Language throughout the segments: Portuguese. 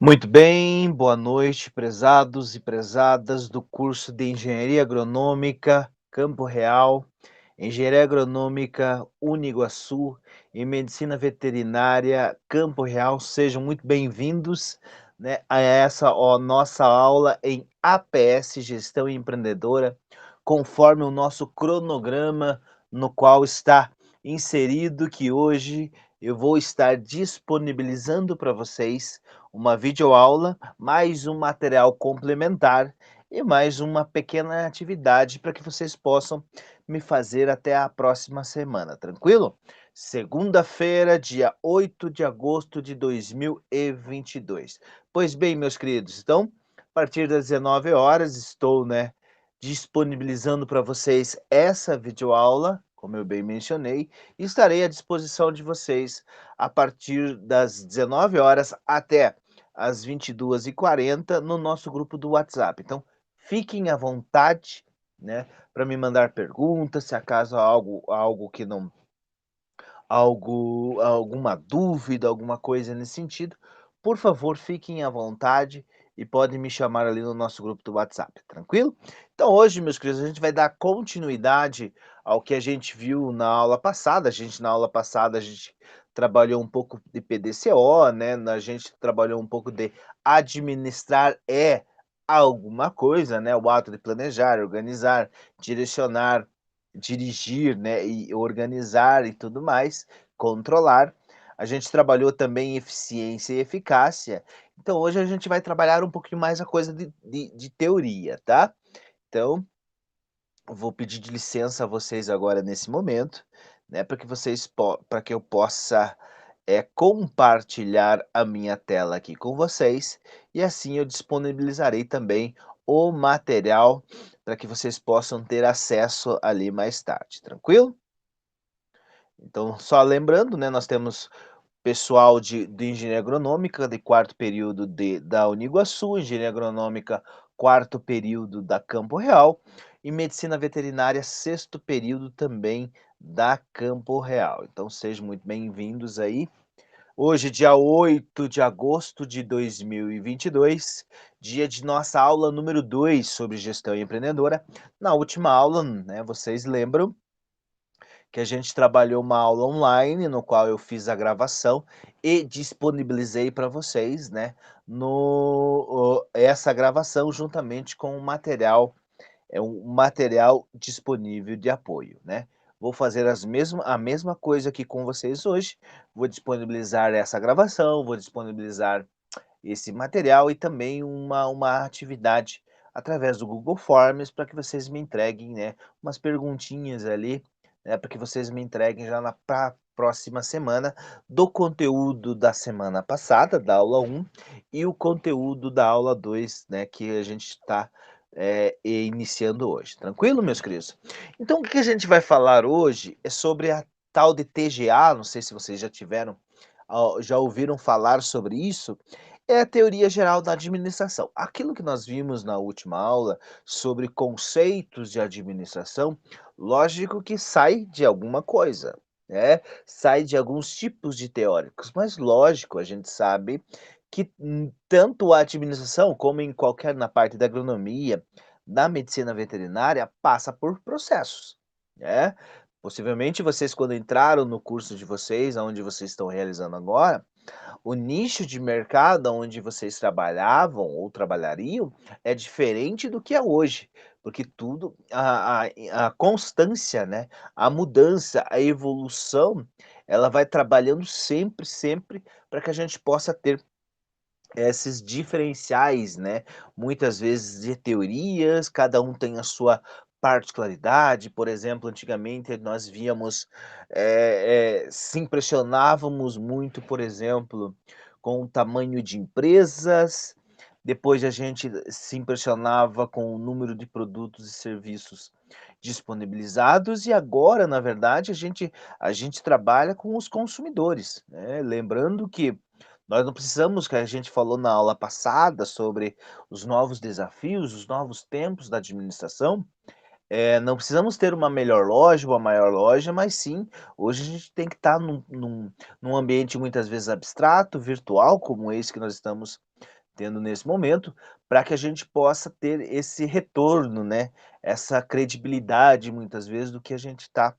Muito bem, boa noite, prezados e prezadas do curso de Engenharia Agronômica Campo Real, Engenharia Agronômica Uniguaçu e Medicina Veterinária Campo Real. Sejam muito bem-vindos, né, a essa nossa aula em APS Gestão Empreendedora, conforme o nosso cronograma no qual está inserido que hoje eu vou estar disponibilizando para vocês uma videoaula, mais um material complementar e mais uma pequena atividade para que vocês possam me fazer até a próxima semana, tranquilo? Segunda-feira, dia 8 de agosto de 2022. Pois bem, meus queridos, então, a partir das 19 horas estou, né, disponibilizando para vocês essa videoaula, como eu bem mencionei, e estarei à disposição de vocês a partir das 19 horas até às 22h40 no nosso grupo do WhatsApp. Então, fiquem à vontade, né, para me mandar perguntas, se acaso há algo que não alguma dúvida, alguma coisa nesse sentido, por favor, fiquem à vontade e podem me chamar ali no nosso grupo do WhatsApp, tranquilo? Então hoje, meus queridos, a gente vai dar continuidade ao que a gente viu na aula passada. Na aula passada, a gente trabalhou um pouco de PDCO, né? A gente trabalhou um pouco de administrar alguma coisa, né? O ato de planejar, organizar, direcionar, dirigir, né, e organizar e tudo mais, controlar. A gente trabalhou também eficiência e eficácia, então hoje a gente vai trabalhar um pouquinho mais a coisa de teoria, tá? Então, vou pedir de licença a vocês agora nesse momento, né, para que eu possa, compartilhar a minha tela aqui com vocês, e assim eu disponibilizarei também o material para que vocês possam ter acesso ali mais tarde, tranquilo? Então, só lembrando, né, nós temos pessoal de engenharia agronômica de quarto período da Uniguaçu, engenharia agronômica quarto período da Campo Real e medicina veterinária sexto período também da Campo Real. Então sejam muito bem-vindos aí. Hoje, dia 8 de agosto de 2022, dia de nossa aula número 2 sobre gestão empreendedora. Na última aula, né, vocês lembram que a gente trabalhou uma aula online, no qual eu fiz a gravação e disponibilizei para vocês, né, essa gravação juntamente com o material, um material disponível de apoio, né. Vou fazer a mesma coisa aqui com vocês hoje, vou disponibilizar essa gravação, vou disponibilizar esse material e também uma atividade através do Google Forms para que vocês me entreguem, né, umas perguntinhas ali, né, para que vocês me entreguem já na pra próxima semana do conteúdo da semana passada, da aula um e o conteúdo da aula 2, né, que a gente está, iniciando hoje. Tranquilo, meus queridos? Então o que a gente vai falar hoje é sobre a tal de TGA, não sei se vocês já tiveram já ouviram falar sobre isso, é a teoria geral da administração. Aquilo que nós vimos na última aula sobre conceitos de administração, lógico que sai de alguma coisa, né? Sai de alguns tipos de teóricos, mas lógico, a gente sabe que tanto a administração como em qualquer na parte da agronomia, da medicina veterinária, passa por processos, né? Possivelmente vocês quando entraram no curso de vocês, aonde vocês estão realizando agora, o nicho de mercado onde vocês trabalhavam ou trabalhariam é diferente do que é hoje, porque tudo a constância, né, a mudança, a evolução, ela vai trabalhando sempre, sempre para que a gente possa ter esses diferenciais, né, muitas vezes de teorias, cada um tem a sua particularidade. Por exemplo, antigamente nós víamos, se impressionávamos muito, por exemplo, com o tamanho de empresas, depois a gente se impressionava com o número de produtos e serviços disponibilizados e agora, na verdade, a gente trabalha com os consumidores, né, lembrando que nós não precisamos, que a gente falou na aula passada sobre os novos desafios, os novos tempos da administração, Não precisamos ter uma melhor loja, uma maior loja, mas sim, hoje a gente tem que estar num ambiente muitas vezes abstrato, virtual, como esse que nós estamos tendo nesse momento, para que a gente possa ter esse retorno, né, essa credibilidade muitas vezes do que a gente está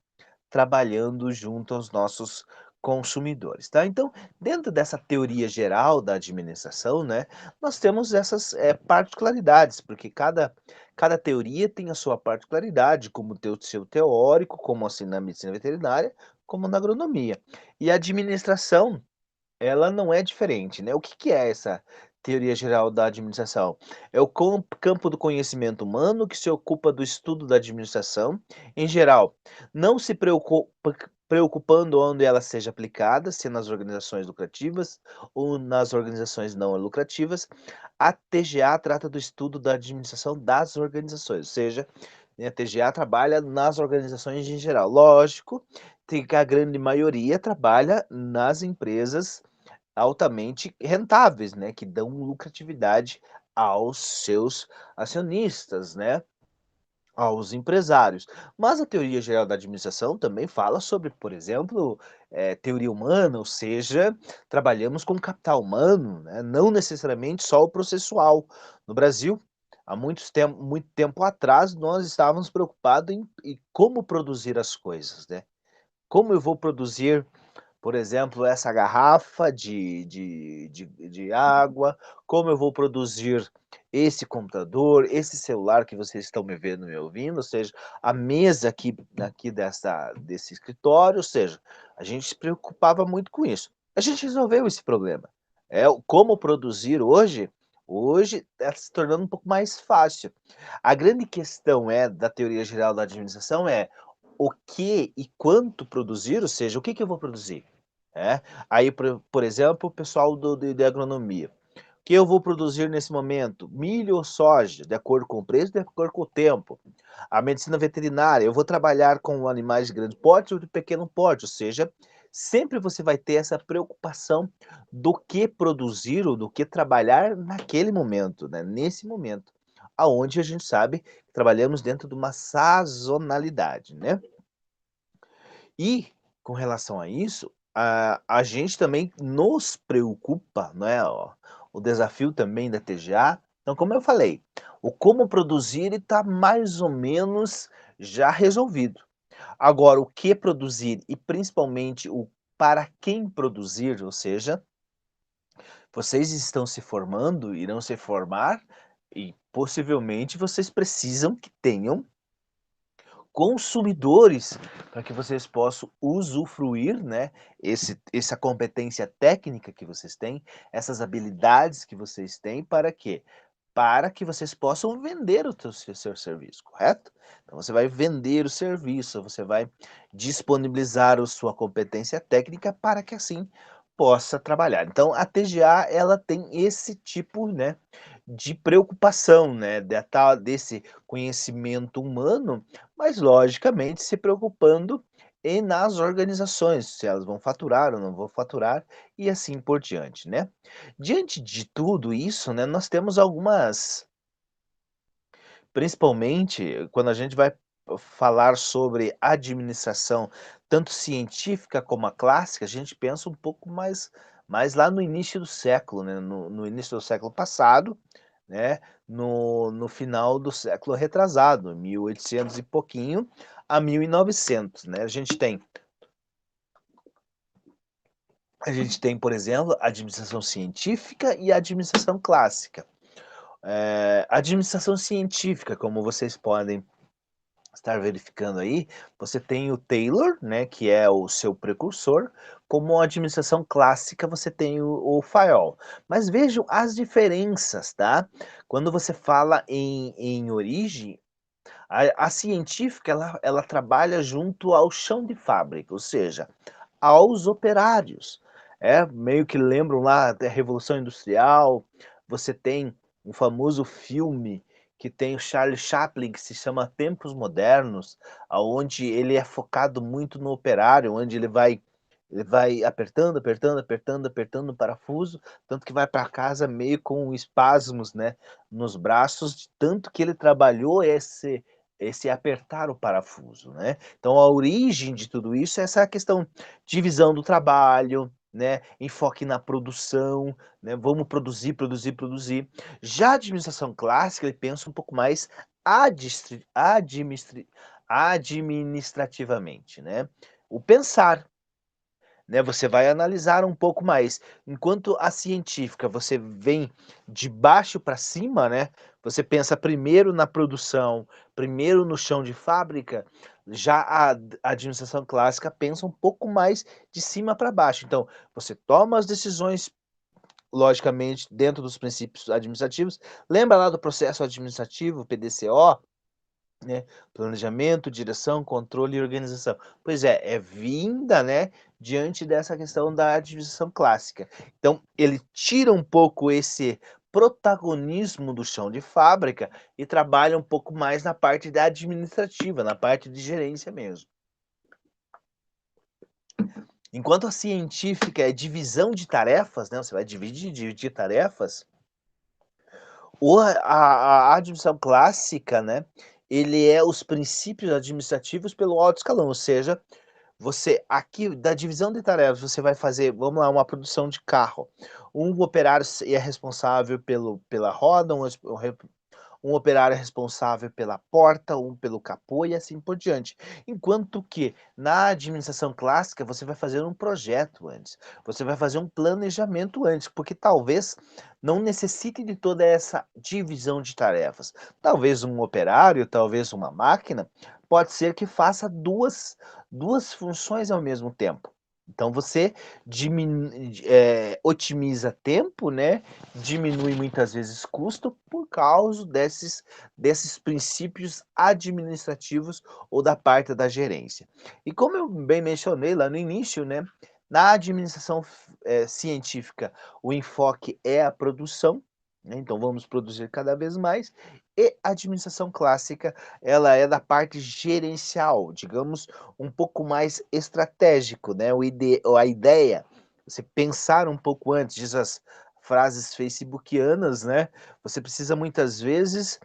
trabalhando junto aos nossos consumidores, tá. Então, dentro dessa teoria geral da administração, né, nós temos essas, particularidades, porque cada teoria tem a sua particularidade, como tem o seu teórico, como assim na medicina veterinária, como na agronomia. E a administração, ela não é diferente, né. O que que é essa teoria geral da administração? É o campo do conhecimento humano que se ocupa do estudo da administração, em geral, não se preocupando onde ela seja aplicada, se nas organizações lucrativas ou nas organizações não lucrativas. A TGA trata do estudo da administração das organizações, ou seja, né, a TGA trabalha nas organizações em geral. Lógico, tem que a grande maioria trabalha nas empresas altamente rentáveis, né, que dão lucratividade aos seus acionistas, né, aos empresários. Mas a teoria geral da administração também fala sobre, por exemplo, teoria humana, ou seja, trabalhamos com capital humano, né, não necessariamente só o processual. No Brasil, há muito tempo atrás, nós estávamos preocupados em como produzir as coisas, né. Como eu vou produzir, por exemplo, essa garrafa de água, como eu vou produzir esse computador, esse celular que vocês estão me vendo, me ouvindo, ou seja, a mesa aqui desse escritório, ou seja, a gente se preocupava muito com isso. A gente resolveu esse problema. O como produzir hoje está se tornando um pouco mais fácil. A grande questão da teoria geral da administração o que e quanto produzir, ou seja, o que que eu vou produzir? É, aí por exemplo, o pessoal de agronomia, o que eu vou produzir nesse momento? Milho ou soja, de acordo com o preço, de acordo com o tempo. A medicina veterinária, eu vou trabalhar com animais de grande porte ou de pequeno porte, ou seja, sempre você vai ter essa preocupação do que produzir ou do que trabalhar naquele momento, né, nesse momento, aonde a gente sabe que trabalhamos dentro de uma sazonalidade, né. E, com relação a isso, a gente também nos preocupa, né, o desafio também da TGA, então como eu falei, o como produzir está mais ou menos já resolvido. Agora o que produzir e principalmente o para quem produzir, ou seja, vocês estão se formando, irão se formar e possivelmente vocês precisam que tenham consumidores, para que vocês possam usufruir, né, essa competência técnica que vocês têm, essas habilidades que vocês têm, para quê? Para que vocês possam vender o seu serviço, correto? Então você vai vender o serviço, você vai disponibilizar a sua competência técnica para que assim possa trabalhar. Então a TGA ela tem esse tipo, né, de preocupação, né, desse conhecimento humano, mas logicamente se preocupando nas organizações, se elas vão faturar ou não vão faturar, e assim por diante, né. Diante de tudo isso, né, nós temos algumas, principalmente quando a gente vai falar sobre administração, tanto científica como a clássica, a gente pensa um pouco mais lá no início do século, né, no início do século passado, né, no final do século retrasado, 1800 e pouquinho a 1900, né. A gente tem, por exemplo, a administração científica e a administração clássica. Administração científica, como vocês podem estar verificando aí, você tem o Taylor, né, que é o seu precursor, como a administração clássica você tem o Fayol. Mas vejam as diferenças, tá? Quando você fala em origem, a científica ela trabalha junto ao chão de fábrica, ou seja, aos operários. Meio que lembram lá da Revolução Industrial, você tem um famoso filme que tem o Charlie Chaplin que se chama Tempos Modernos, aonde ele é focado muito no operário, onde ele vai apertando, apertando, apertando, apertando o parafuso, tanto que vai para casa meio com espasmos, né, nos braços, de tanto que ele trabalhou esse apertar o parafuso, né. Então a origem de tudo isso é essa questão divisão do trabalho, né, enfoque na produção, né, vamos produzir, produzir, produzir. Já a administração clássica, ele pensa um pouco mais administrativamente, né. O pensar, né, você vai analisar um pouco mais. Enquanto a científica você vem de baixo para cima, né, você pensa primeiro na produção, primeiro no chão de fábrica, já a administração clássica pensa um pouco mais de cima para baixo. Então, você toma as decisões, logicamente, dentro dos princípios administrativos. Lembra lá do processo administrativo, PDCO? Né, planejamento, direção, controle e organização. Pois é, é vinda, né, diante dessa questão da administração clássica. Então, ele tira um pouco esse protagonismo do chão de fábrica e trabalha um pouco mais na parte da administrativa, na parte de gerência mesmo. Enquanto a científica é divisão de tarefas, né, você vai dividir tarefas, a administração clássica, né, ele é os princípios administrativos pelo alto escalão, ou seja, você aqui da divisão de tarefas, você vai fazer, vamos lá, uma produção de carro. Um operário é responsável pela roda, um operário é responsável pela porta, um pelo capô e assim por diante. Enquanto que na administração clássica você vai fazer um projeto antes, você vai fazer um planejamento antes, porque talvez não necessite de toda essa divisão de tarefas. Talvez um operário, talvez uma máquina, pode ser que faça duas funções ao mesmo tempo. Então você otimiza tempo, né, diminui muitas vezes custo por causa desses princípios administrativos ou da parte da gerência. E como eu bem mencionei lá no início, né, na administração científica, o enfoque é a produção, né, então vamos produzir cada vez mais, e a administração clássica, ela é da parte gerencial, digamos, um pouco mais estratégico, né, a ideia, você pensar um pouco antes, diz as frases facebookianas, né, você precisa muitas vezes,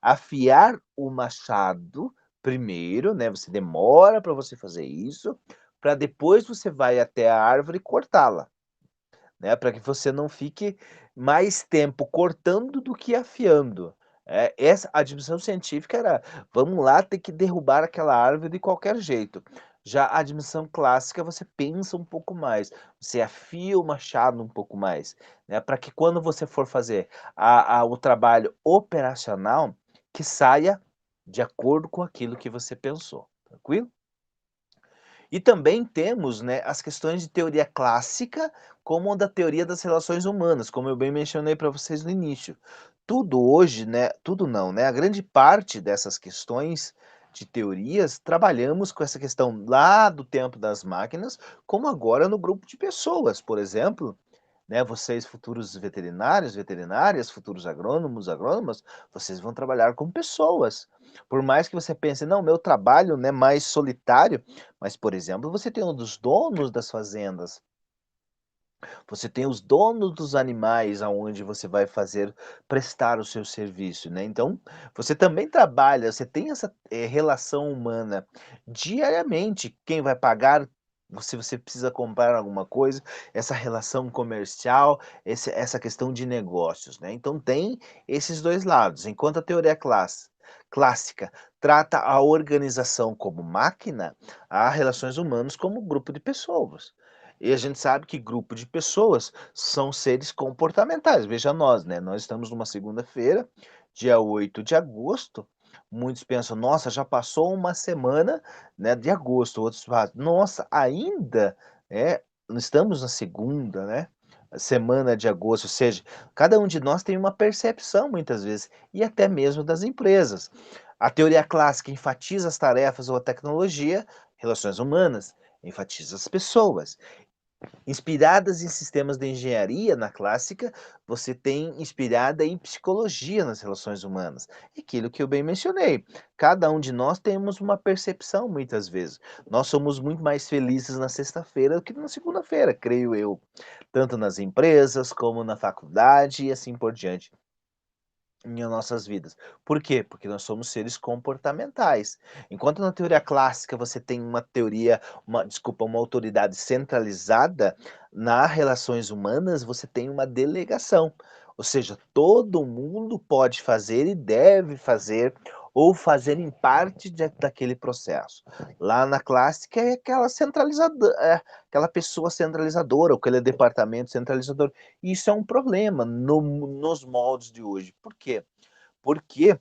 afiar o machado primeiro, né, você demora para você fazer isso, para depois você vai até a árvore e cortá-la, né, para que você não fique mais tempo cortando do que afiando. Essa a administração científica era: "Vamos lá, ter que derrubar aquela árvore de qualquer jeito". Já a administração clássica, você pensa um pouco mais, você afia o machado um pouco mais, né, para que quando você for fazer o trabalho operacional, que saia de acordo com aquilo que você pensou, tranquilo? E também temos, né, as questões de teoria clássica, como a da teoria das relações humanas, como eu bem mencionei para vocês no início. Tudo hoje, né, tudo não, né, a grande parte dessas questões de teorias, trabalhamos com essa questão lá do tempo das máquinas, como agora no grupo de pessoas, por exemplo, né, vocês futuros veterinários, veterinárias, futuros agrônomos, agrônomas, vocês vão trabalhar com pessoas. Por mais que você pense: "Não, meu trabalho, né, mais solitário", mas, por exemplo, você tem um dos donos das fazendas, você tem os donos dos animais aonde você vai fazer prestar o seu serviço, né, então, você também trabalha, você tem essa, relação humana diariamente, quem vai pagar, se você precisa comprar alguma coisa, essa relação comercial, essa questão de negócios, né, então tem esses 2 lados, enquanto a teoria clássica trata a organização como máquina, há relações humanas como grupo de pessoas. E a gente sabe que grupo de pessoas são seres comportamentais. Veja nós, né, nós estamos numa segunda-feira, dia 8 de agosto, muitos pensam: "Nossa, já passou uma semana, né, de agosto", outros falam: "Nossa, ainda?", estamos na segunda, né, semana de agosto, ou seja, cada um de nós tem uma percepção muitas vezes, e até mesmo das empresas. A teoria clássica enfatiza as tarefas ou a tecnologia, relações humanas, enfatiza as pessoas. Inspiradas em sistemas de engenharia na clássica, você tem inspirada em psicologia nas relações humanas. É aquilo que eu bem mencionei, cada um de nós temos uma percepção muitas vezes. Nós somos muito mais felizes na sexta-feira do que na segunda-feira, creio eu, tanto nas empresas como na faculdade e assim por diante. em nossas vidas. Por quê? Porque nós somos seres comportamentais. Enquanto na teoria clássica você tem uma teoria, uma autoridade centralizada, nas relações humanas você tem uma delegação. Ou seja, todo mundo pode fazer e deve fazer, ou fazer em parte daquele processo. Lá na clássica é aquela aquela pessoa centralizadora, ou aquele departamento centralizador. Isso é um problema nos moldes de hoje. Por quê? Porque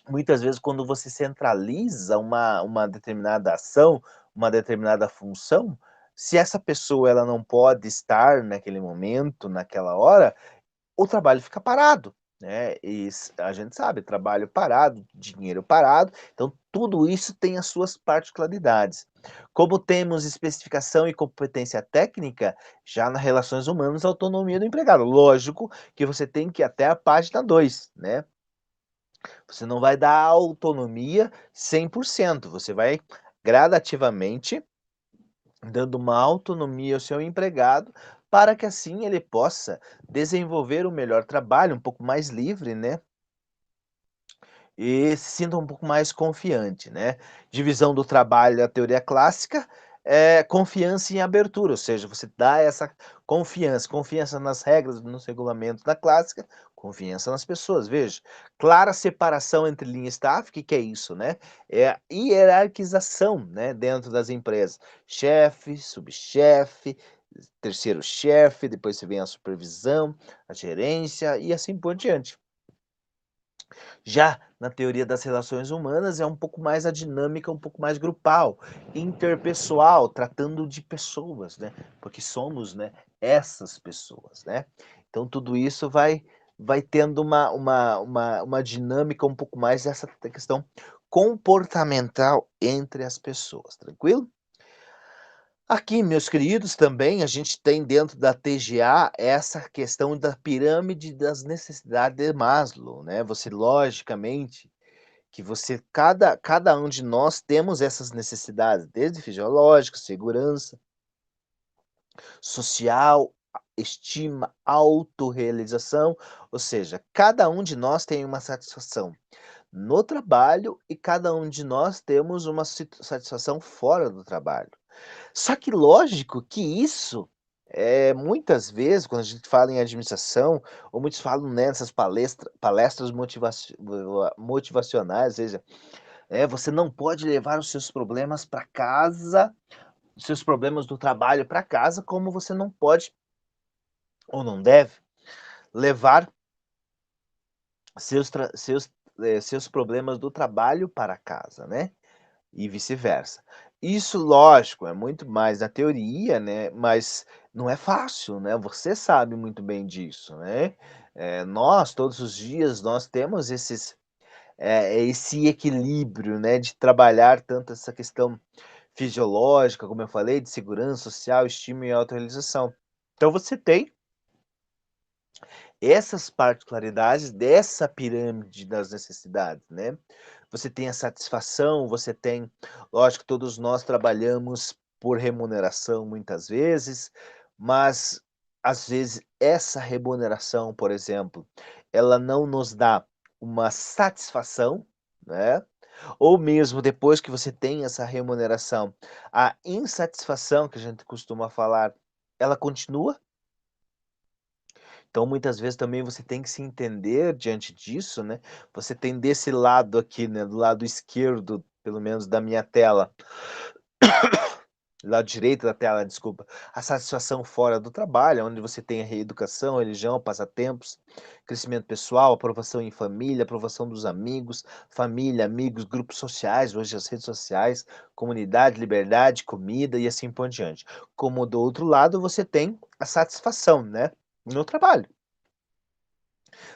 muitas vezes quando você centraliza uma determinada ação, uma determinada função, se essa pessoa ela não pode estar naquele momento, naquela hora, o trabalho fica parado, né, a gente sabe, trabalho parado, dinheiro parado, então tudo isso tem as suas particularidades. Como temos especificação e competência técnica, já nas relações humanas, a autonomia do empregado. Lógico que você tem que ir até a página 2, né, você não vai dar autonomia 100%, você vai gradativamente dando uma autonomia ao seu empregado, para que assim ele possa desenvolver o melhor trabalho, um pouco mais livre, né, e se sinta um pouco mais confiante, né. Divisão do trabalho da teoria clássica, é confiança em abertura, ou seja, você dá essa confiança nas regras, nos regulamentos da clássica, confiança nas pessoas. Veja, clara separação entre linha e staff, o que que é isso, né? É a hierarquização, né, dentro das empresas. Chefe, subchefe, terceiro chefe, depois você vem a supervisão, a gerência e assim por diante. Já na teoria das relações humanas é um pouco mais a dinâmica, um pouco mais grupal, interpessoal, tratando de pessoas, né, porque somos, né, essas pessoas, né. Então tudo isso vai tendo uma dinâmica um pouco mais dessa questão comportamental entre as pessoas, tranquilo? Aqui, meus queridos, também a gente tem dentro da TGA essa questão da pirâmide das necessidades de Maslow, né. Você logicamente que você cada um de nós temos essas necessidades, desde fisiológica, segurança, social, estima, autorrealização, ou seja, cada um de nós tem uma satisfação no trabalho e cada um de nós temos uma satisfação fora do trabalho. Só que lógico que isso, muitas vezes quando a gente fala em administração, ou muitos falam nessas palestras motivacionais, seja, você não pode levar os seus problemas para casa, os seus problemas do trabalho para casa, como você não pode ou não deve levar seus problemas do trabalho para casa, né, e vice-versa. Isso, lógico, é muito mais na teoria, né, mas não é fácil, né, você sabe muito bem disso, né. Nós, todos os dias, nós temos esse equilíbrio, né, de trabalhar tanto essa questão fisiológica, como eu falei, de segurança social, estímulo e autorrealização. Então você tem essas particularidades dessa pirâmide das necessidades, né. Você tem a satisfação, você tem lógico, todos nós trabalhamos por remuneração muitas vezes, mas às vezes essa remuneração, por exemplo, ela não nos dá uma satisfação, né, ou mesmo depois que você tem essa remuneração, a insatisfação que a gente costuma falar, ela continua. Então muitas vezes também você tem que se entender diante disso, né, você tem desse lado aqui, né, do lado esquerdo, pelo menos da minha tela, lado direito da tela, desculpa, a satisfação fora do trabalho, onde você tem a reeducação, religião, passatempos, crescimento pessoal, aprovação em família, aprovação dos amigos, família, amigos, grupos sociais, hoje as redes sociais, comunidade, liberdade, comida e assim por diante. Como do outro lado você tem a satisfação, né, no trabalho.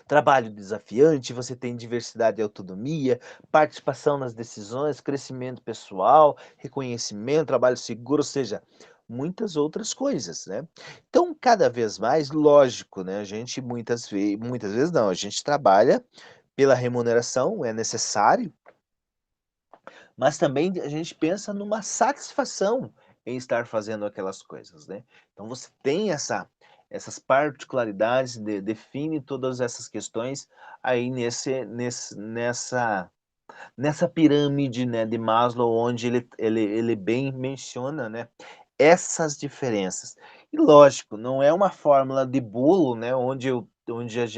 Trabalho desafiante, você tem diversidade e autonomia, participação nas decisões, crescimento pessoal, reconhecimento, trabalho seguro, ou seja, muitas outras coisas, né. Então, cada vez mais, lógico, né, a gente muitas vezes não, a gente trabalha pela remuneração, é necessário, mas também a gente pensa numa satisfação em estar fazendo aquelas coisas, né. Então você tem essas particularidades, define todas essas questões aí nessa pirâmide, né, de Maslow, onde ele bem menciona, né, essas diferenças. E lógico, não é uma fórmula de bolo, né, onde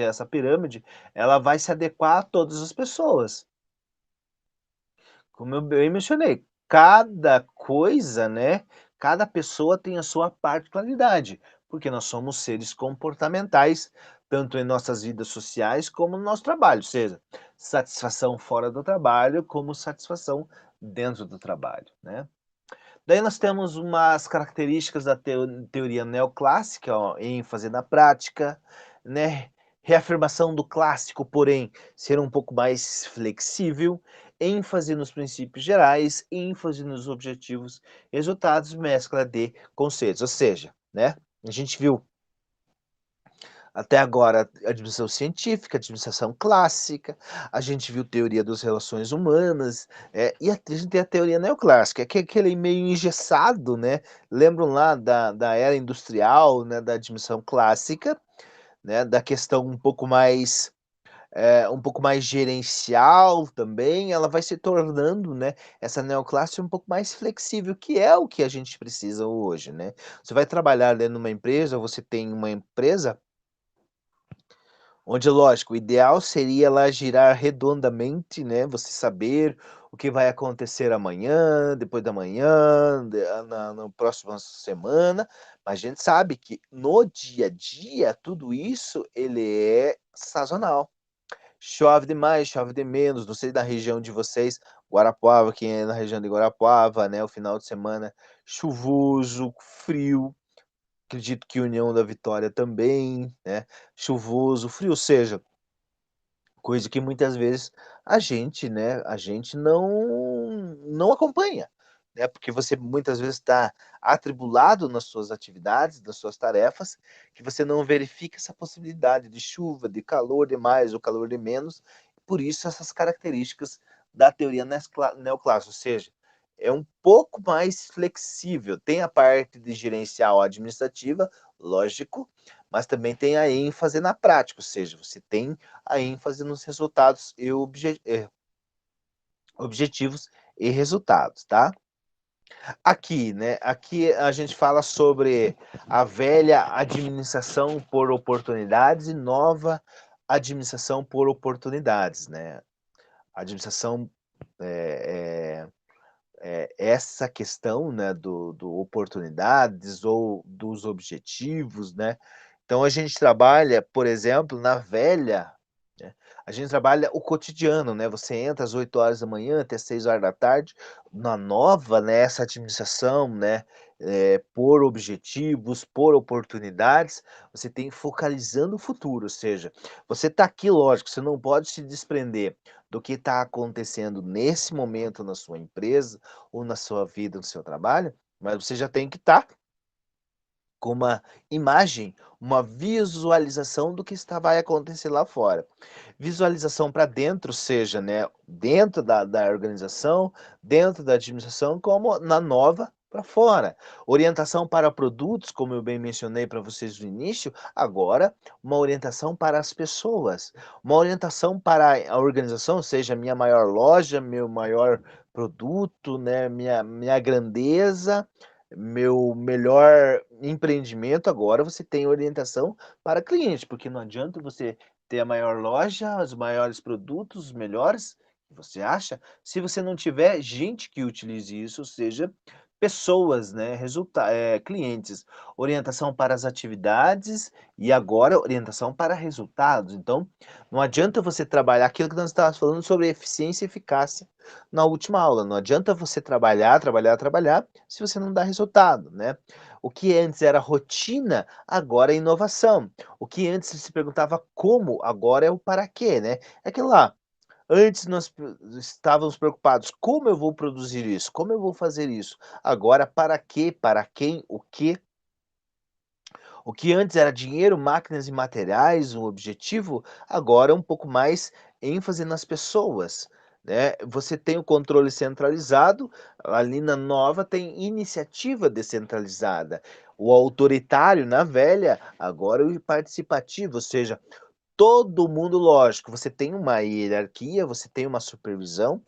essa pirâmide, ela vai se adequar a todas as pessoas. Como eu bem mencionei, cada coisa, né, cada pessoa tem a sua particularidade, porque nós somos seres comportamentais, tanto em nossas vidas sociais como no nosso trabalho, seja satisfação fora do trabalho, como satisfação dentro do trabalho, né. Daí nós temos umas características da teoria neoclássica, ó, ênfase na prática, né, reafirmação do clássico, porém ser um pouco mais flexível, ênfase nos princípios gerais, ênfase nos objetivos, resultados, mescla de conceitos. Ou seja, né, a gente viu até agora, administração científica, administração clássica, a gente viu teoria das relações humanas, e a gente tem a teoria neoclássica, que é aquele meio engessado, né, lembram lá da era industrial, né, da administração clássica, né, da questão um pouco mais gerencial também, ela vai se tornando, né, essa neoclássica um pouco mais flexível, que é o que a gente precisa hoje, né. Você vai trabalhar dentro de uma empresa, você tem uma empresa onde, lógico, o ideal seria ela girar redondamente, né, você saber o que vai acontecer amanhã, depois da manhã, na próxima semana, mas a gente sabe que no dia a dia tudo isso ele é sazonal. Chove demais, chove de menos, não sei da região de vocês, Guarapuava, quem é na região de Guarapuava, né, o final de semana chuvoso, frio, acredito que União da Vitória também, né, chuvoso, frio, ou seja, coisa que muitas vezes a gente, né, a gente não acompanha, né, porque você muitas vezes está atribulado nas suas atividades, nas suas tarefas, que você não verifica essa possibilidade de chuva, de calor de mais ou calor de menos, por isso essas características da teoria neoclássica, ou seja, é um pouco mais flexível, tem a parte de gerencial administrativa, lógico, mas também tem a ênfase na prática, ou seja, você tem a ênfase nos resultados e objetivos e resultados, tá. Aqui, né, aqui a gente fala sobre a velha administração por oportunidades e nova administração por oportunidades, né. A administração, essa questão, né, do oportunidades ou dos objetivos, né. Então a gente trabalha, por exemplo, na velha, né, a gente trabalha o cotidiano, né, você entra às 8 horas da manhã até 6 horas da tarde. Na nova, né, essa administração, né, por objetivos, por oportunidades, você tem focalizando o futuro, ou seja, você está aqui, lógico, você não pode se desprender do que está acontecendo nesse momento na sua empresa, ou na sua vida, no seu trabalho, mas você já tem que estar com uma imagem, uma visualização do que vai acontecer lá fora. Visualização para dentro, seja, né, dentro da organização, dentro da administração, como na nova para fora. Orientação para produtos, como eu bem mencionei para vocês no início, agora uma orientação para as pessoas, uma orientação para a organização, seja minha maior loja, meu maior produto, né, minha grandeza, meu melhor empreendimento. Agora você tem orientação para cliente, porque não adianta você ter a maior loja, os maiores produtos, os melhores, que você acha, se você não tiver gente que utilize isso, ou seja, pessoas, né, clientes. Orientação para as atividades e agora orientação para resultados. Então, não adianta você trabalhar aquilo que nós estávamos falando sobre eficiência e eficácia na última aula, não adianta você trabalhar, trabalhar, trabalhar, se você não dá resultado, né. O que antes era rotina, agora é inovação. O que antes se perguntava como, agora é o para quê, né. É aquilo lá, antes nós estávamos preocupados: "Como eu vou produzir isso? Como eu vou fazer isso?". Agora para quê, para quem, o que. O que antes era dinheiro, máquinas e materiais, o objetivo, agora é um pouco mais ênfase nas pessoas, né, você tem o controle centralizado, ali na nova tem iniciativa descentralizada. O autoritário na velha, agora o participativo, ou seja, todo mundo lógico, você tem uma hierarquia, você tem uma supervisão,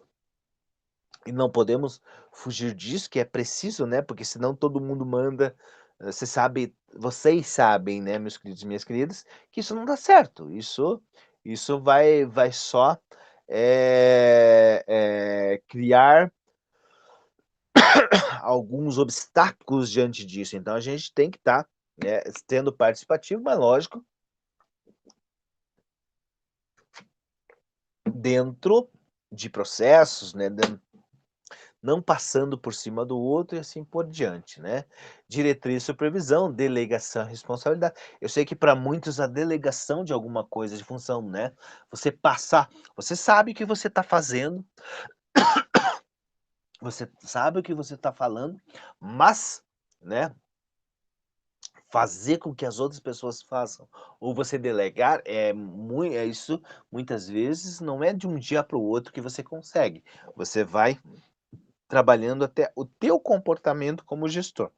e não podemos fugir disso, que é preciso, né, porque senão todo mundo manda, você sabe vocês sabem, né, meus queridos e minhas queridas, que isso não dá certo, isso vai só, criar alguns obstáculos diante disso, então a gente tem que estar, né, tendo participativo, mas lógico, dentro de processos, né, não passando por cima do outro e assim por diante, né. Diretriz, supervisão, delegação, responsabilidade. Eu sei que para muitos a delegação de alguma coisa, de função, né, você passar você sabe o que você está fazendo, você sabe o que você está falando, mas, né, fazer com que as outras pessoas façam, ou você delegar, isso muitas vezes não é de um dia para o outro que você consegue, você vai trabalhando até o teu comportamento como gestor.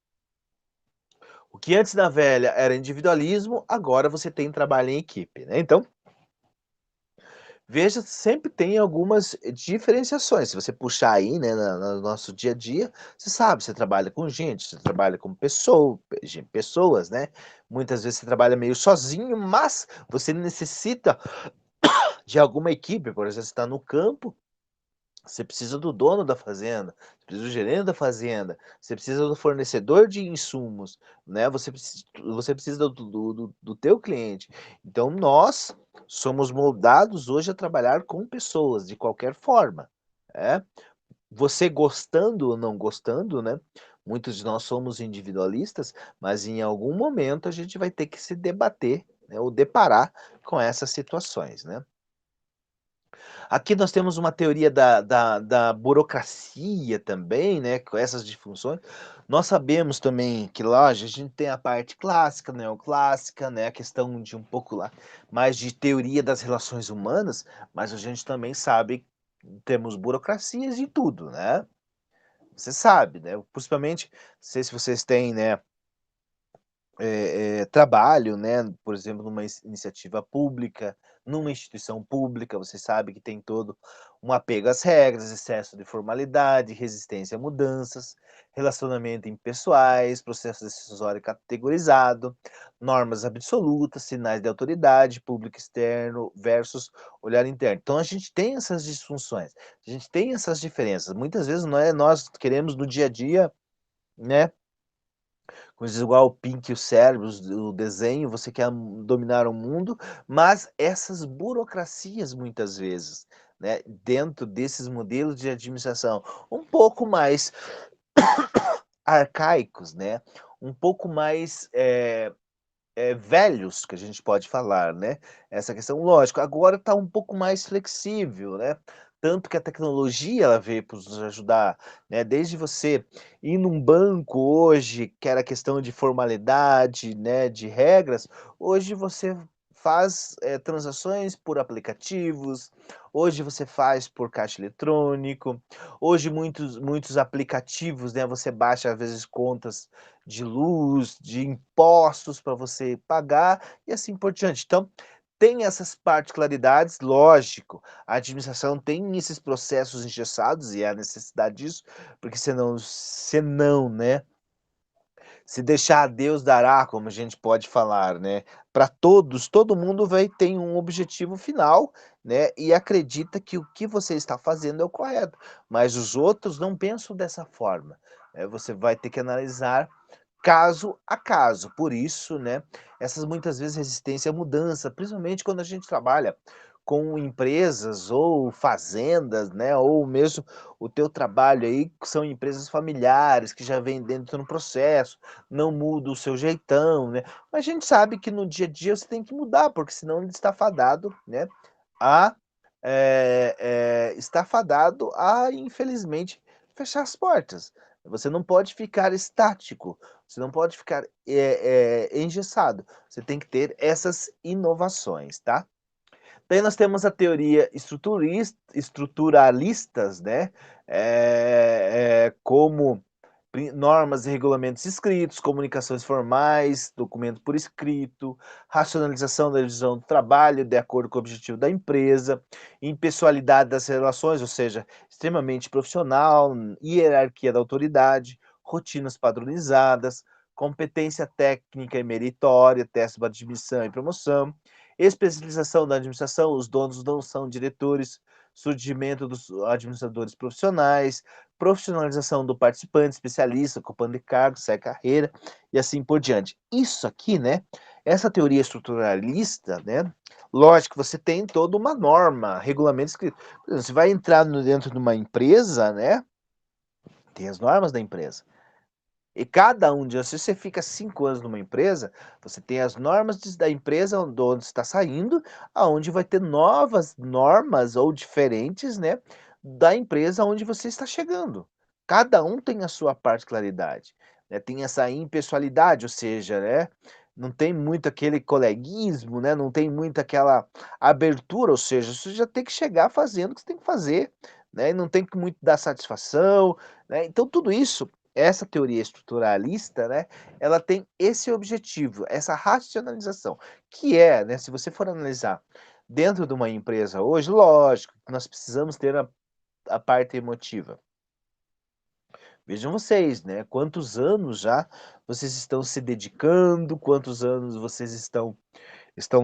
O que antes na velha era individualismo, agora você tem trabalho em equipe, né, então, veja, sempre tem algumas diferenciações, se você puxar aí, né, na no nosso dia a dia, você sabe, você trabalha com gente, você trabalha com pessoas, né, muitas vezes você trabalha meio sozinho, mas você necessita de alguma equipe, por exemplo, você está no campo, você precisa do dono da fazenda, você precisa do gerente da fazenda, você precisa do fornecedor de insumos, né, você precisa do teu cliente. Então nós somos moldados hoje a trabalhar com pessoas, de qualquer forma, né. Você gostando ou não gostando, né, muitos de nós somos individualistas, mas em algum momento a gente vai ter que se debater, né, ou deparar com essas situações, né. Aqui nós temos uma teoria da burocracia também, né, com essas disfunções. Nós sabemos também que, lógico, a gente tem a parte clássica, neoclássica, né, a questão de um pouco lá mais de teoria das relações humanas, mas a gente também sabe que temos burocracias em tudo, né. Você sabe, né, principalmente, não sei se vocês têm, né, trabalho, né, por exemplo, numa iniciativa pública, numa instituição pública, você sabe que tem todo um apego às regras, excesso de formalidade, resistência a mudanças, relacionamento impessoais, processo decisório categorizado, normas absolutas, sinais de autoridade, público externo versus olhar interno. Então a gente tem essas disfunções, a gente tem essas diferenças. Muitas vezes não é nós queremos no dia a dia, né, coisas igual o Pink e o Cérebros, o desenho, você quer dominar o mundo, mas essas burocracias muitas vezes, né, dentro desses modelos de administração um pouco mais arcaicos, né, um pouco mais, velhos, que a gente pode falar, né, essa questão lógico, agora está um pouco mais flexível, né, tanto que a tecnologia ela veio para nos ajudar, né, desde você ir num banco hoje, que era questão de formalidade, né, de regras, hoje você faz, transações por aplicativos, hoje você faz por caixa eletrônico, hoje muitos aplicativos, né, você baixa às vezes contas de luz, de impostos para você pagar e assim por diante. Então, tem essas particularidades, lógico, a administração tem esses processos engessados e há necessidade disso, porque senão, né, se deixar a Deus dará, como a gente pode falar, né, para todos, todo mundo vai ter um objetivo final, né, e acredita que o que você está fazendo é o correto, mas os outros não pensam dessa forma. Você vai ter que analisar caso a caso. Por isso, né, essas muitas vezes resistência à mudança, principalmente quando a gente trabalha com empresas ou fazendas, né, ou mesmo o teu trabalho aí que são empresas familiares que já vêm dentro no processo, não muda o seu jeitão, né. Mas a gente sabe que no dia a dia você tem que mudar, porque senão ele está fadado, né, a, está fadado a infelizmente fechar as portas. Você não pode ficar estático, você não pode ficar, engessado, você tem que ter essas inovações, tá. Daí nós temos a teoria estruturalistas, né, como normas e regulamentos escritos, comunicações formais, documento por escrito, racionalização da divisão do trabalho de acordo com o objetivo da empresa, impessoalidade das relações, ou seja, extremamente profissional, hierarquia da autoridade, rotinas padronizadas, competência técnica e meritória, teste para admissão e promoção, especialização da administração, os donos não são diretores, surgimento dos administradores profissionais, profissionalização do participante, especialista, ocupando de cargo, segue carreira e assim por diante. Isso aqui, né? Essa teoria estruturalista, né? Lógico, você tem toda uma norma, regulamento escrito. Por exemplo, você vai entrar dentro de uma empresa, né? Tem as normas da empresa. E cada um de vocês, se você fica 5 anos numa empresa, você tem as normas da empresa onde está saindo, aonde vai ter novas normas ou diferentes, né, da empresa onde você está chegando. Cada um tem a sua particularidade, né, tem essa impessoalidade, ou seja, né, não tem muito aquele coleguismo, né, não tem muito aquela abertura, ou seja, você já tem que chegar fazendo o que você tem que fazer, né, e não tem que muito dar satisfação, né, então tudo isso essa teoria estruturalista, né, ela tem esse objetivo, essa racionalização, que é, né, se você for analisar dentro de uma empresa hoje, lógico que nós precisamos ter a parte emotiva. Vejam vocês, né, quantos anos já vocês estão se dedicando, quantos anos vocês estão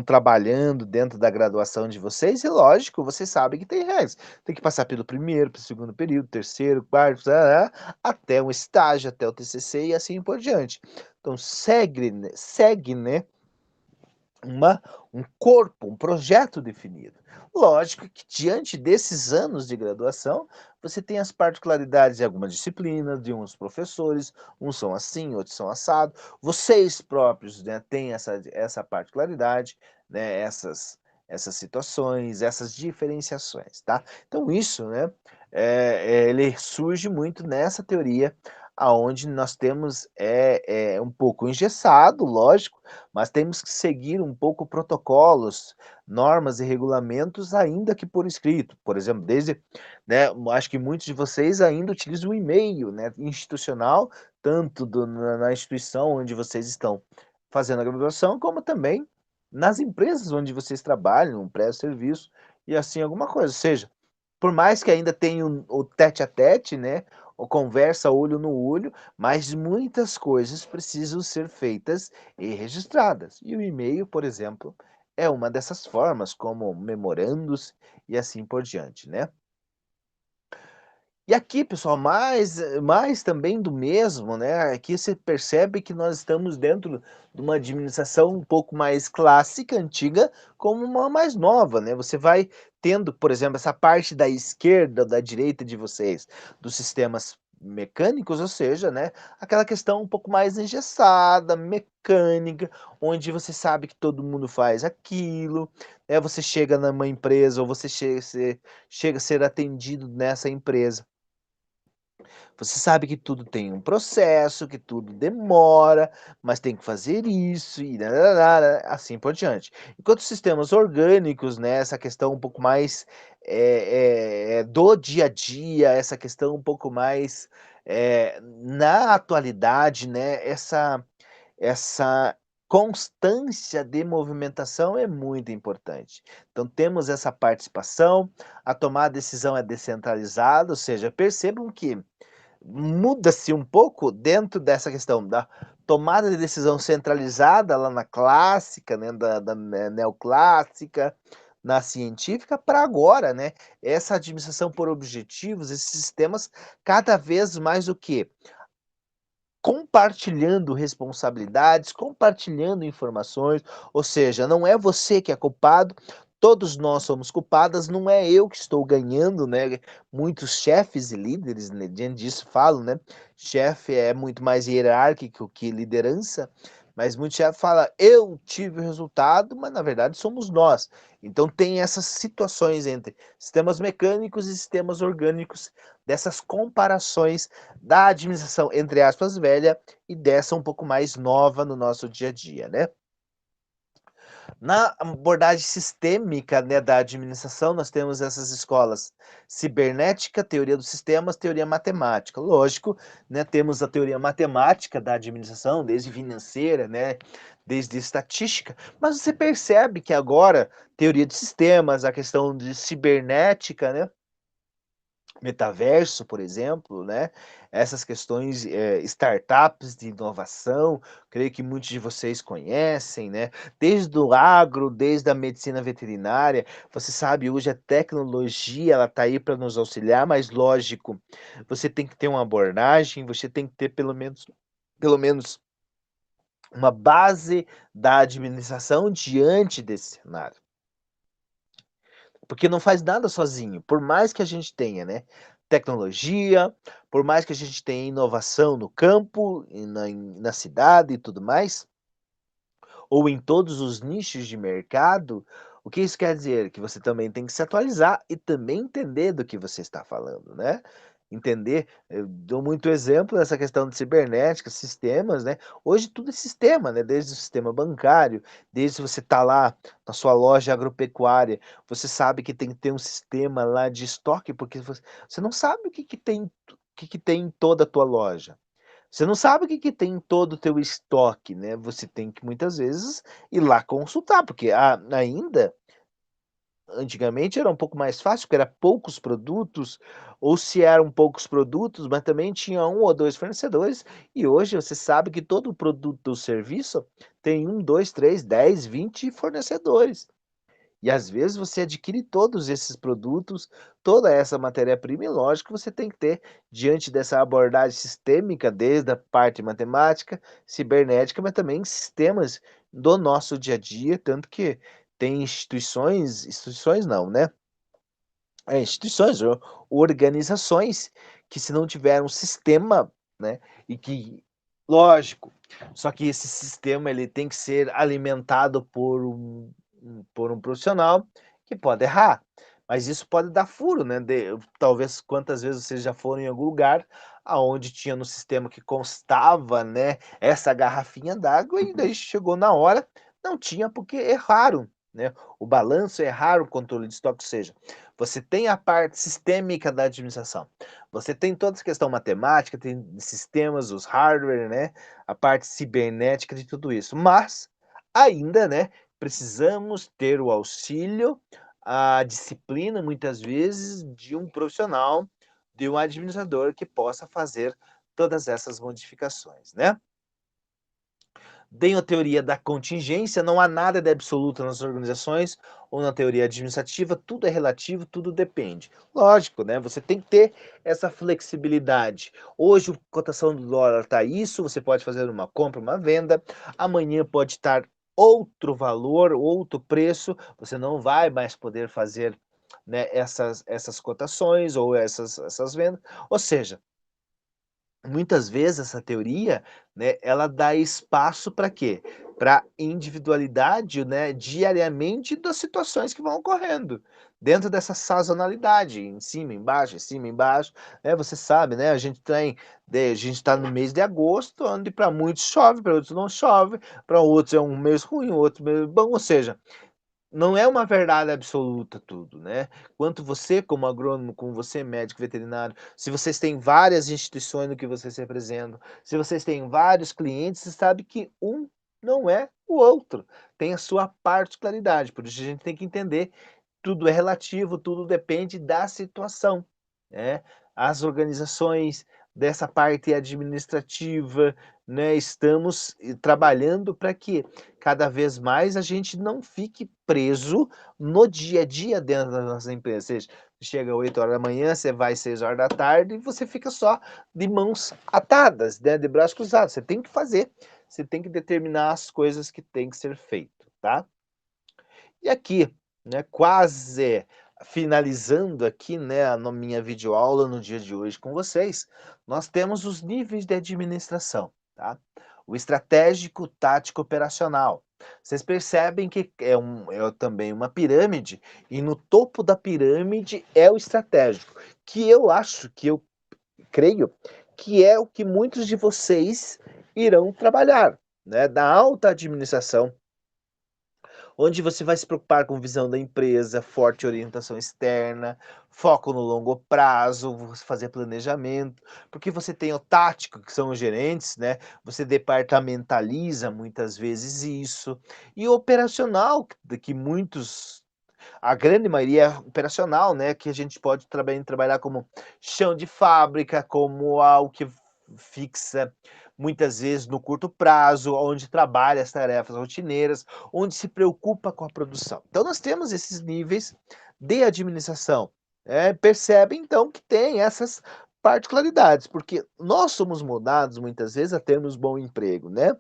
trabalhando dentro da graduação de vocês e lógico, vocês sabem que tem regras. Tem que passar pelo primeiro, pelo segundo período, terceiro, quarto, até um estágio, até o TCC e assim por diante. Então segue, né, uma um corpo, um projeto definido. Lógico que diante desses anos de graduação, você tem as particularidades de algumas disciplinas, de uns professores, uns são assim, outros são assado. Vocês próprios, né, têm essa particularidade, né, essas situações, essas diferenciações, tá. Então isso, né, ele surge muito nessa teoria aonde nós temos, um pouco engessado, lógico, mas temos que seguir um pouco protocolos, normas e regulamentos, ainda que por escrito. Por exemplo, desde, né, acho que muitos de vocês ainda utilizam o e-mail, né, institucional, tanto na instituição onde vocês estão fazendo a graduação, como também nas empresas onde vocês trabalham, prestam serviço e assim alguma coisa. Ou seja, por mais que ainda tenha o tete a tete, né, ou conversa olho no olho, mas muitas coisas precisam ser feitas e registradas. E o e-mail, por exemplo, é uma dessas formas, como memorandos e assim por diante, né. E aqui, pessoal, mais também do mesmo, né, aqui você percebe que nós estamos dentro de uma administração um pouco mais clássica, antiga, como uma mais nova, né. Você vai tendo, por exemplo, essa parte da esquerda, da direita de vocês, dos sistemas mecânicos, ou seja, né, aquela questão um pouco mais engessada, mecânica, onde você sabe que todo mundo faz aquilo, você chega numa empresa ou você chega a ser atendido nessa empresa, você sabe que tudo tem um processo, que tudo demora, mas tem que fazer isso e assim por diante. Enquanto sistemas orgânicos, né, essa questão um pouco mais, do dia a dia, essa questão um pouco mais, na atualidade, né, essa constância de movimentação é muito importante. Então temos essa participação, a tomada de decisão é descentralizada, ou seja, percebam que muda-se um pouco dentro dessa questão da tomada de decisão centralizada lá na clássica, né, da neoclássica, na científica, para agora, né, essa administração por objetivos, esses sistemas cada vez mais o quê? Compartilhando responsabilidades, compartilhando informações, ou seja, não é você que é culpado, todos nós somos culpadas, não é eu que estou ganhando, né. Muitos chefes e líderes, né, diante disso falam, né, chefe é muito mais hierárquico que liderança, mas muito chefe fala: "Eu tive o resultado", mas na verdade somos nós. Então tem essas situações entre sistemas mecânicos e sistemas orgânicos, dessas comparações da administração, entre aspas, velha e dessa um pouco mais nova no nosso dia a dia, né. Na abordagem sistêmica, né, da administração, nós temos essas escolas: cibernética, teoria dos sistemas, teoria matemática. Lógico, né, temos a teoria matemática da administração, desde financeira, né, desde estatística, mas você percebe que agora teoria de sistemas, a questão de cibernética, né, metaverso, por exemplo, né, essas questões, startups de inovação, creio que muitos de vocês conhecem, né, desde o agro, desde a medicina veterinária, você sabe, hoje a tecnologia, ela está aí para nos auxiliar, mas lógico, você tem que ter uma abordagem, você tem que ter pelo menos uma base da administração diante desse cenário. Porque não faz nada sozinho, por mais que a gente tenha, né, tecnologia, por mais que a gente tenha inovação no campo e na cidade e tudo mais, ou em todos os nichos de mercado, o que isso quer dizer? Que você também tem que se atualizar e também entender do que você está falando, né. Entender, eu dou muito exemplo nessa questão de cibernética, sistemas, né. Hoje tudo é sistema, né, desde o sistema bancário, desde você tá lá na sua loja agropecuária, você sabe que tem que ter um sistema lá de estoque, porque você não sabe o que que tem em toda a tua loja. Você não sabe o que que tem em todo o teu estoque, né, você tem que muitas vezes ir lá consultar, porque ainda, antigamente era um pouco mais fácil, porque era poucos produtos, ou se eram poucos produtos, mas também tinha um ou 2 fornecedores, e hoje você sabe que todo produto ou serviço tem um, 2, 3, 10, 20 fornecedores. E às vezes você adquire todos esses produtos, toda essa matéria-prima, e lógico que você tem que ter, diante dessa abordagem sistêmica, desde a parte matemática, cibernética, mas também sistemas do nosso dia a dia, tanto que tem instituições não, né, instituições ou organizações que, se não tiver um sistema, né, e que lógico, só que esse sistema ele tem que ser alimentado por um profissional que pode errar, mas isso pode dar furo, né, talvez quantas vezes vocês já foram em algum lugar aonde tinha no sistema que constava, né, essa garrafinha d'água e daí chegou na hora, não tinha porque erraram, né, o balanço erraram, o controle de estoque, ou seja, você tem a parte sistêmica da administração, você tem toda essa questão matemática, tem sistemas, os hardware, né, a parte cibernética de tudo isso, mas ainda, né, precisamos ter o auxílio, a disciplina, muitas vezes, de um profissional, de um administrador que possa fazer todas essas modificações, né. Tem a teoria da contingência, não há nada de absoluto nas organizações ou na teoria administrativa, tudo é relativo, tudo depende. Lógico, né, você tem que ter essa flexibilidade. Hoje a cotação do dólar está isso, você pode fazer uma compra, uma venda, amanhã pode estar outro valor, outro preço, você não vai mais poder fazer, né, essas cotações ou essas vendas, ou seja, muitas vezes essa teoria, né, ela dá espaço para quê? Para individualidade, né, diariamente das situações que vão ocorrendo, dentro dessa sazonalidade, em cima, embaixo, em cima, embaixo, né, você sabe, né, a gente está no mês de agosto, onde para muitos chove, para outros não chove, para outros é um mês ruim, outro mês bom, ou seja, não é uma verdade absoluta tudo, né. Quanto você como agrônomo, como você médico veterinário, se vocês têm várias instituições no que vocês representam, se vocês têm vários clientes, você sabe que um não é o outro, tem a sua particularidade, por isso a gente tem que entender, tudo é relativo, tudo depende da situação, né. As organizações dessa parte administrativa, né, estamos trabalhando para que cada vez mais a gente não fique preso no dia a dia dentro da nossa empresa, seja, chega 8 horas da manhã, você vai 6 horas da tarde e você fica só de mãos atadas, né, de braços cruzados, você tem que fazer, você tem que determinar as coisas que tem que ser feito, tá. E aqui, né, quase finalizando aqui, né, a minha videoaula no dia de hoje com vocês, nós temos os níveis de administração, tá? O estratégico, tático, operacional. Vocês percebem que é também uma pirâmide, e no topo da pirâmide é o estratégico, que eu acho, que eu creio, que é o que muitos de vocês irão trabalhar, né, da alta administração, onde você vai se preocupar com visão da empresa, forte orientação externa, foco no longo prazo, você fazer planejamento, porque você tem o tático, que são os gerentes, né? Você departamentaliza muitas vezes isso, e o operacional, que muitos, a grande maioria é operacional, né? Que a gente pode trabalhar como chão de fábrica, como algo que fixa muitas vezes no curto prazo, onde trabalha as tarefas rotineiras, onde se preocupa com a produção. Então nós temos esses níveis de administração. Percebe então que tem essas particularidades, porque nós somos moldados muitas vezes a termos bom emprego, né?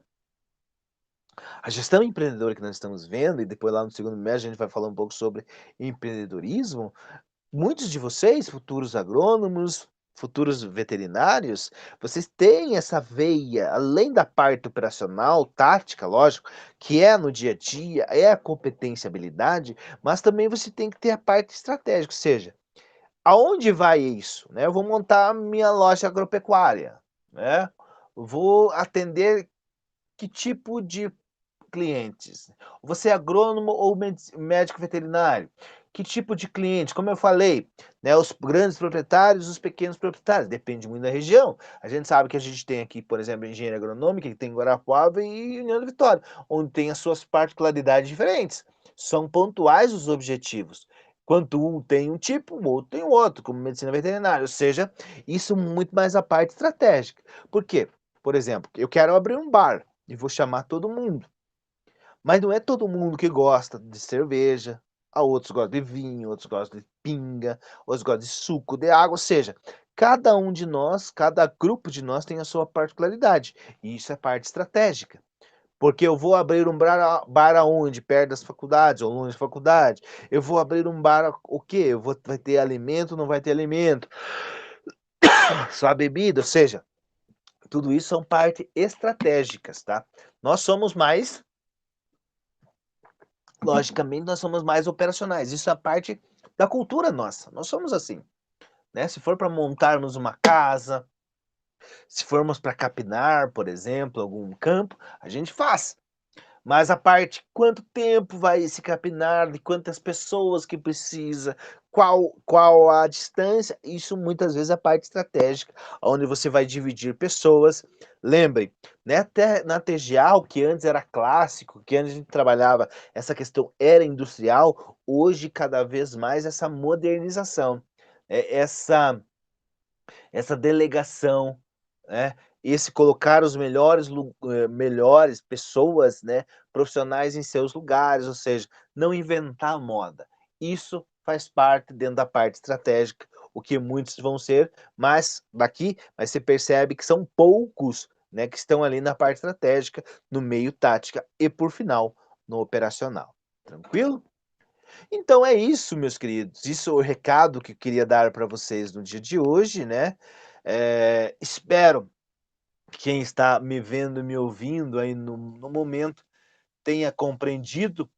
A gestão empreendedora que nós estamos vendo, e depois lá no segundo mês a gente vai falar um pouco sobre empreendedorismo, muitos de vocês, futuros agrônomos, futuros veterinários, vocês têm essa veia, além da parte operacional, tática, lógico, que é no dia a dia, é a competência, habilidade, mas também você tem que ter a parte estratégica, ou seja, aonde vai isso, né? Eu vou montar minha loja agropecuária, né? Vou atender que tipo de clientes? Você é agrônomo ou médico veterinário? Que tipo de cliente? Como eu falei, né, os grandes proprietários, os pequenos proprietários, depende muito da região. A gente sabe que a gente tem aqui, por exemplo, engenharia agronômica, que tem em Guarapuava e União da Vitória, onde tem as suas particularidades diferentes. São pontuais os objetivos. Quanto um tem um tipo, o outro tem o outro, como medicina veterinária. Ou seja, isso muito mais a parte estratégica. Por quê? Por exemplo, eu quero abrir um bar e vou chamar todo mundo. Mas não é todo mundo que gosta de cerveja, outros gostam de vinho, outros gostam de pinga, outros gostam de suco, de água, ou seja, cada um de nós, cada grupo de nós tem a sua particularidade, e isso é parte estratégica. Porque eu vou abrir um bar aonde? Perto das faculdades ou longe da faculdade. Eu vou abrir um bar o quê? Vai ter alimento, não vai ter alimento? Só bebida, ou seja, tudo isso são partes estratégicas, tá? Nós somos mais Logicamente, nós somos mais operacionais. Isso é parte da cultura nossa. Nós somos assim, né? Se for para montarmos uma casa, se formos para capinar, por exemplo, algum campo, a gente faz. Mas a parte quanto tempo vai esse capinar, de quantas pessoas que precisa, qual a distância, isso muitas vezes é a parte estratégica, onde você vai dividir pessoas. Lembrem, né, até na TGA, o que antes era clássico, que antes a gente trabalhava, essa questão era industrial, hoje cada vez mais essa modernização, essa delegação, né, esse colocar os melhores pessoas, né, profissionais em seus lugares, ou seja, não inventar moda. Isso faz parte dentro da parte estratégica, o que muitos vão ser, mas você percebe que são poucos, né, que estão ali na parte estratégica, no meio tática e por final, no operacional. Tranquilo? Então é isso, meus queridos. Isso é o recado que eu queria dar para vocês no dia de hoje, né? Espero que quem está me vendo e me ouvindo aí no momento tenha compreendido.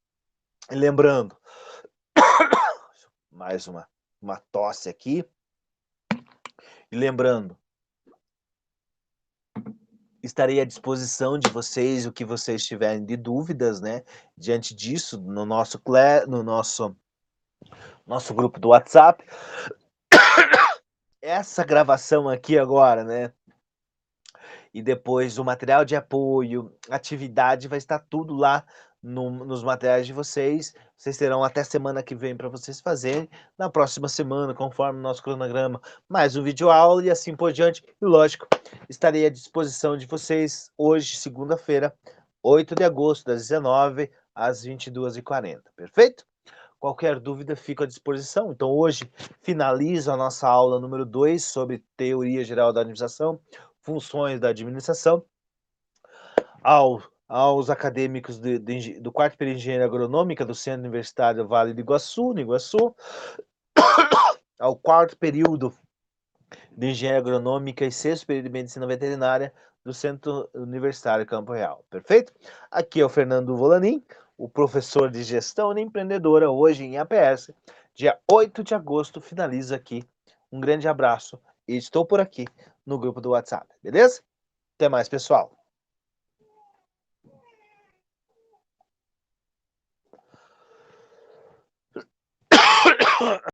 E lembrando, mais uma tosse aqui. E lembrando, estarei à disposição de vocês, o que vocês tiverem de dúvidas, né? Diante disso, no nosso grupo do WhatsApp. Essa gravação aqui agora, né? E depois o material de apoio, atividade, vai estar tudo lá nos materiais de vocês. Vocês terão até semana que vem para vocês fazerem. Na próxima semana, conforme o nosso cronograma, mais um vídeo aula e assim por diante. E lógico, estarei à disposição de vocês hoje, segunda-feira, 8 de agosto, das 19 às 22h40. Perfeito? Qualquer dúvida, fico à disposição. Então, hoje finalizo a nossa aula número 2 sobre teoria geral da administração, funções da administração. Aos acadêmicos do quarto período de engenharia agronômica do Centro Universitário Vale do Iguaçu, no Iguaçu, ao quarto período de engenharia agronômica e sexto período de medicina veterinária do Centro Universitário Campo Real. Perfeito? Aqui é o Fernando Volanin, o professor de gestão empreendedora, hoje em APS, dia 8 de agosto, finaliza aqui. Um grande abraço e estou por aqui no grupo do WhatsApp, beleza? Até mais, pessoal.